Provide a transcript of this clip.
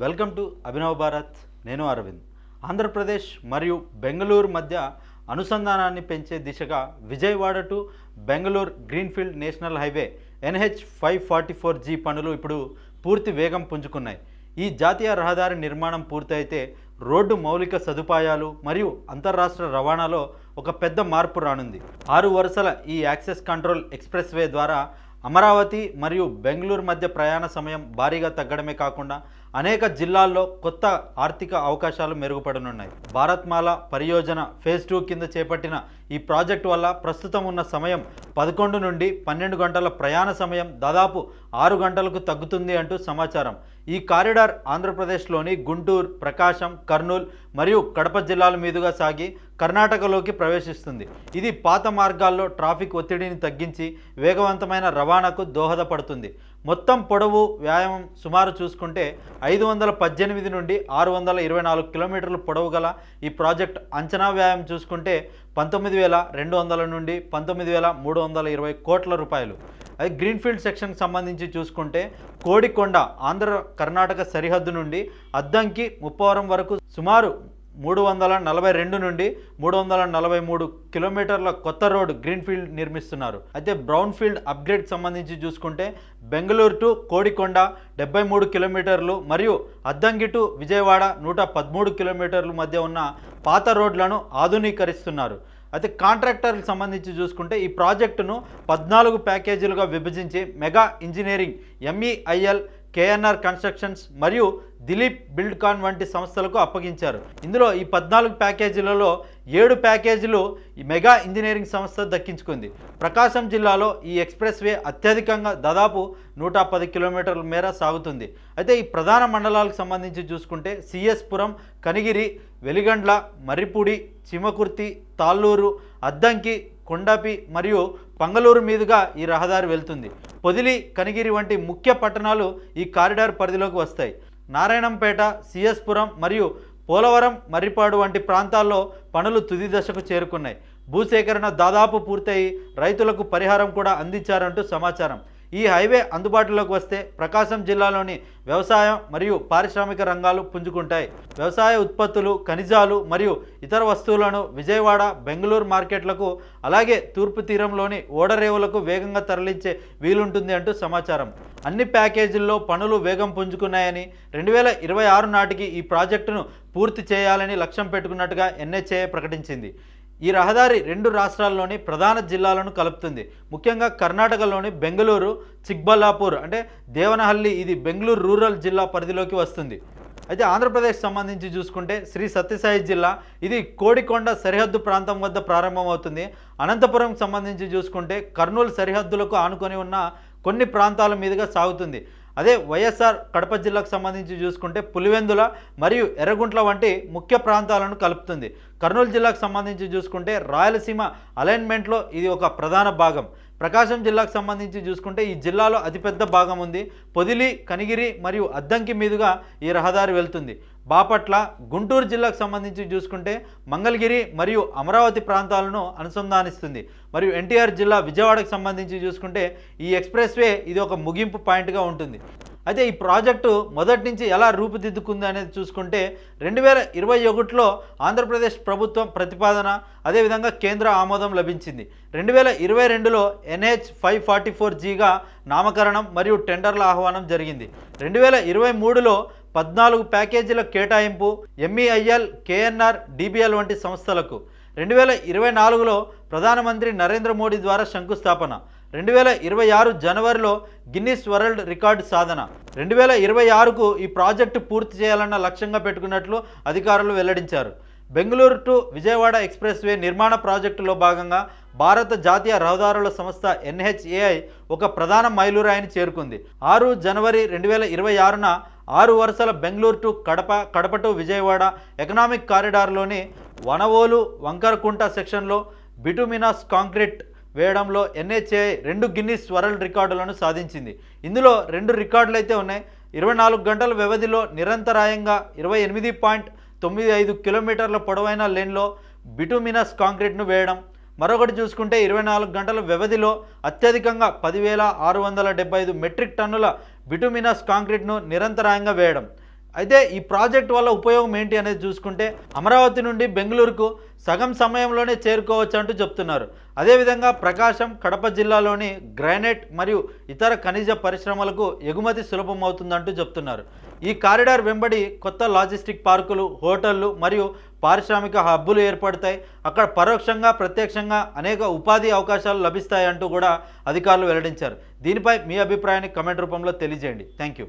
Welcome to Abhinav Bharat. నేను అరవింద్. ఆంధ్రప్రదేశ్ మరియు బెంగళూరు మధ్య అనుసంధానాన్ని పెంచే దిశగా Vijayawada to Bengaluru greenfield national highway NH 544G పనులు ఇప్పుడు పూర్తి వేగం పుంజుకున్నాయి. ఈ జాతీయ రహదారి నిర్మాణం పూర్తయితే రోడ్డు మౌలిక సదుపాయాలు మరియు అంతర్రాష్ట్ర రవాణాలో ఒక పెద్ద మార్పు రానుంది. 6 వరుసల ఈ యాక్సెస్ కంట్రోల్ ఎక్స్ప్రెస్ వే ద్వారా అమరావతి మరియు బెంగళూరు మధ్య ప్రయాణ సమయం భారీగా తగ్గడమే కాకుండా అనేక జిల్లాల్లో కొత్త ఆర్థిక అవకాశాలు మెరుగుపడనున్నాయి. భారత్మాల పరియోజన ఫేజ్ 2 కింద చేపట్టిన ఈ ప్రాజెక్టు వల్ల ప్రస్తుతం ఉన్న సమయం 11 నుండి 12 గంటల ప్రయాణ సమయం దాదాపు 6 గంటలకు తగ్గుతుంది అంటూ సమాచారం. ఈ కారిడార్ ఆంధ్రప్రదేశ్లోని గుంటూరు, ప్రకాశం, కర్నూలు మరియు కడప జిల్లాల మీదుగా సాగి కర్ణాటకలోకి ప్రవేశిస్తుంది. ఇది పాత మార్గాల్లో ట్రాఫిక్ ఒత్తిడిని తగ్గించి వేగవంతమైన రవాణాకు దోహదపడుతుంది. మొత్తం పొడవు వ్యాయామం సుమారు చూసుకుంటే 518 నుండి 624 కిలోమీటర్ల పొడవు గల ఈ ప్రాజెక్ట్ అంచనా వ్యయం చూసుకుంటే 19,200 నుండి 19,320 కోట్ల రూపాయలు. అది గ్రీన్ఫీల్డ్ సెక్షన్కి సంబంధించి చూసుకుంటే కోడికొండ ఆంధ్ర కర్ణాటక సరిహద్దు నుండి అద్దంకి ముప్పవరం వరకు సుమారు 342 నుండి 343 కిలోమీటర్ల కొత్త రోడ్ గ్రీన్ఫీల్డ్ నిర్మిస్తున్నారు. అయితే బ్రౌన్ ఫీల్డ్ అప్గ్రేడ్ సంబంధించి చూసుకుంటే బెంగళూరు టు కోడికొండ 73 కిలోమీటర్లు మరియు అద్దంకి టు విజయవాడ 113 కిలోమీటర్ల మధ్య ఉన్న పాత రోడ్లను ఆధునీకరిస్తున్నారు. అయితే కాంట్రాక్టర్లకు సంబంధించి చూసుకుంటే ఈ ప్రాజెక్టును 14 ప్యాకేజీలుగా విభజించి mega engineering, MEIL, KNR constructions మరియు దిలీప్ బిల్డ్కాన్ వంటి సంస్థలకు అప్పగించారు. ఇందులో ఈ 14 ప్యాకేజీలలో 7 ప్యాకేజీలు ఈ మెగా ఇంజనీరింగ్ సంస్థ దక్కించుకుంది. ప్రకాశం జిల్లాలో ఈ ఎక్స్ప్రెస్ వే అత్యధికంగా దాదాపు 110 కిలోమీటర్ల మేర సాగుతుంది. అయితే ఈ ప్రధాన మండలాలకు సంబంధించి చూసుకుంటే CS పురం, కనిగిరి, వెలిగండ్ల, మర్రిపూడి, చిమకుర్తి, తాళ్ళూరు, అద్దంకి, కొండపి మరియు పంగలూరు మీదుగా ఈ రహదారి వెళ్తుంది. పొదిలి, కనిగిరి వంటి ముఖ్య పట్టణాలు ఈ కారిడార్ పరిధిలోకి వస్తాయి. నారాయణంపేట, CS పురం మరియు పోలవరం, మర్రిపాడు వంటి ప్రాంతాల్లో పనులు తుది దశకు చేరుకున్నాయి. భూసేకరణ దాదాపు పూర్తయి రైతులకు పరిహారం కూడా అందించారంటూ సమాచారం. ఈ హైవే అందుబాటులోకి వస్తే ప్రకాశం జిల్లాలోని వ్యవసాయం మరియు పారిశ్రామిక రంగాలు పుంజుకుంటాయి. వ్యవసాయ ఉత్పత్తులు, ఖనిజాలు మరియు ఇతర వస్తువులను విజయవాడ, బెంగళూరు మార్కెట్లకు అలాగే తూర్పు తీరంలోని ఓడరేవులకు వేగంగా తరలించే వీలుంటుంది అంటూ సమాచారం. అన్ని ప్యాకేజీల్లో పనులు వేగం పుంజుకున్నాయని 2026 నాటికి ఈ ప్రాజెక్టును పూర్తి చేయాలని లక్ష్యం పెట్టుకున్నట్టుగా NHAI ప్రకటించింది. ఈ రహదారి 2 రాష్ట్రాల్లోని ప్రధాన జిల్లాలను కలుపుతుంది. ముఖ్యంగా కర్ణాటకలోని బెంగళూరు, చిక్బల్లాపూర్ అంటే దేవనహల్లి ఇది బెంగళూరు రూరల్ జిల్లా పరిధిలోకి వస్తుంది. అయితే ఆంధ్రప్రదేశ్ సంబంధించి చూసుకుంటే శ్రీ సత్యసాయి జిల్లా ఇది కోడికొండ సరిహద్దు ప్రాంతం వద్ద ప్రారంభమవుతుంది. అనంతపురం సంబంధించి చూసుకుంటే కర్నూలు సరిహద్దులకు ఆనుకొని ఉన్న కొన్ని ప్రాంతాల మీదుగా సాగుతుంది. అదే వైఎస్ఆర్ కడప జిల్లాకు సంబంధించి చూసుకుంటే పులివెందుల మరియు ఎర్రగుంట్ల వంటి ముఖ్య ప్రాంతాలను కలుపుతుంది. కర్నూలు జిల్లాకు సంబంధించి చూసుకుంటే రాయలసీమ అలైన్మెంట్లో ఇది ఒక ప్రధాన భాగం. ప్రకాశం జిల్లాకు సంబంధించి చూసుకుంటే ఈ జిల్లాలో అతిపెద్ద భాగం ఉంది. పొదిలి, కనిగిరి మరియు అద్దంకి మీదుగా ఈ రహదారి వెళ్తుంది. బాపట్ల, గుంటూరు జిల్లాకు సంబంధించి చూసుకుంటే మంగళగిరి మరియు అమరావతి ప్రాంతాలను అనుసంధానిస్తుంది. మరియు NTR జిల్లా విజయవాడకు సంబంధించి చూసుకుంటే ఈ ఎక్స్ప్రెస్ వే ఇది ఒక ముగింపు పాయింట్గా ఉంటుంది. అయితే ఈ ప్రాజెక్టు మొదటి నుంచి ఎలా రూపుదిద్దుకుంది అనేది చూసుకుంటే 2021లో ఆంధ్రప్రదేశ్ ప్రభుత్వం ప్రతిపాదన, అదేవిధంగా కేంద్ర ఆమోదం లభించింది. 2022లో NH 544Gగా నామకరణం మరియు టెండర్ల ఆహ్వానం జరిగింది. 2023లో 14 ప్యాకేజీల కేటాయింపు MEIL, KNR, DBL వంటి సంస్థలకు. 2024లో ప్రధానమంత్రి నరేంద్ర మోడీ ద్వారా శంకుస్థాపన. 2026 జనవరిలో గిన్నిస్ వరల్డ్ రికార్డు సాధన. 2026కు ఈ ప్రాజెక్టు పూర్తి చేయాలన్న లక్ష్యంగా పెట్టుకున్నట్లు అధికారులు వెల్లడించారు. Bengaluru to Vijayawada express way నిర్మాణ ప్రాజెక్టులో భాగంగా భారత జాతీయ రహదారుల సంస్థ NHAI ఒక ప్రధాన మైలురాయిని చేరుకుంది. 6 జనవరి 2026న 6 వరుసల Bengaluru to Kadapa, Kadapa to Vijayawada economic కారిడార్లోని వనవోలు, వంకరకుంట సెక్షన్లో బిటుమినస్ కాంక్రీట్ వేయడంలో NHAI 2 గిన్నిస్ వరల్డ్ రికార్డులను సాధించింది. ఇందులో 2 రికార్డులు అయితే ఉన్నాయి. 24 గంటల వ్యవధిలో నిరంతరాయంగా 28.95 కిలోమీటర్ల పొడవైన లేన్లో బిటుమినస్ కాంక్రీట్ను వేయడం. మరొకటి చూసుకుంటే 24 గంటల వ్యవధిలో అత్యధికంగా 10,675 మెట్రిక్ టన్నుల బిటుమినస్ కాంక్రీట్ను నిరంతరాయంగా వేయడం. అయితే ఈ ప్రాజెక్ట్ వల్ల ఉపయోగం ఏంటి అనేది చూసుకుంటే అమరావతి నుండి బెంగళూరుకు సగం సమయంలోనే చేరుకోవచ్చు అంటూ చెప్తున్నారు. అదేవిధంగా ప్రకాశం, కడప జిల్లాలోని గ్రానైట్ మరియు ఇతర ఖనిజ పరిశ్రమలకు ఎగుమతి సులభం అవుతుందంటూ చెప్తున్నారు. ఈ కారిడార్ వెంబడి కొత్త లాజిస్టిక్ పార్కులు, హోటళ్లు మరియు పారిశ్రామిక హబ్బులు ఏర్పడతాయి. అక్కడ పరోక్షంగా, ప్రత్యక్షంగా అనేక ఉపాధి అవకాశాలు లభిస్తాయంటూ కూడా అధికారులు వెల్లడించారు. దీనిపై మీ అభిప్రాయాన్ని కమెంట్ రూపంలో తెలియజేయండి. Thank you.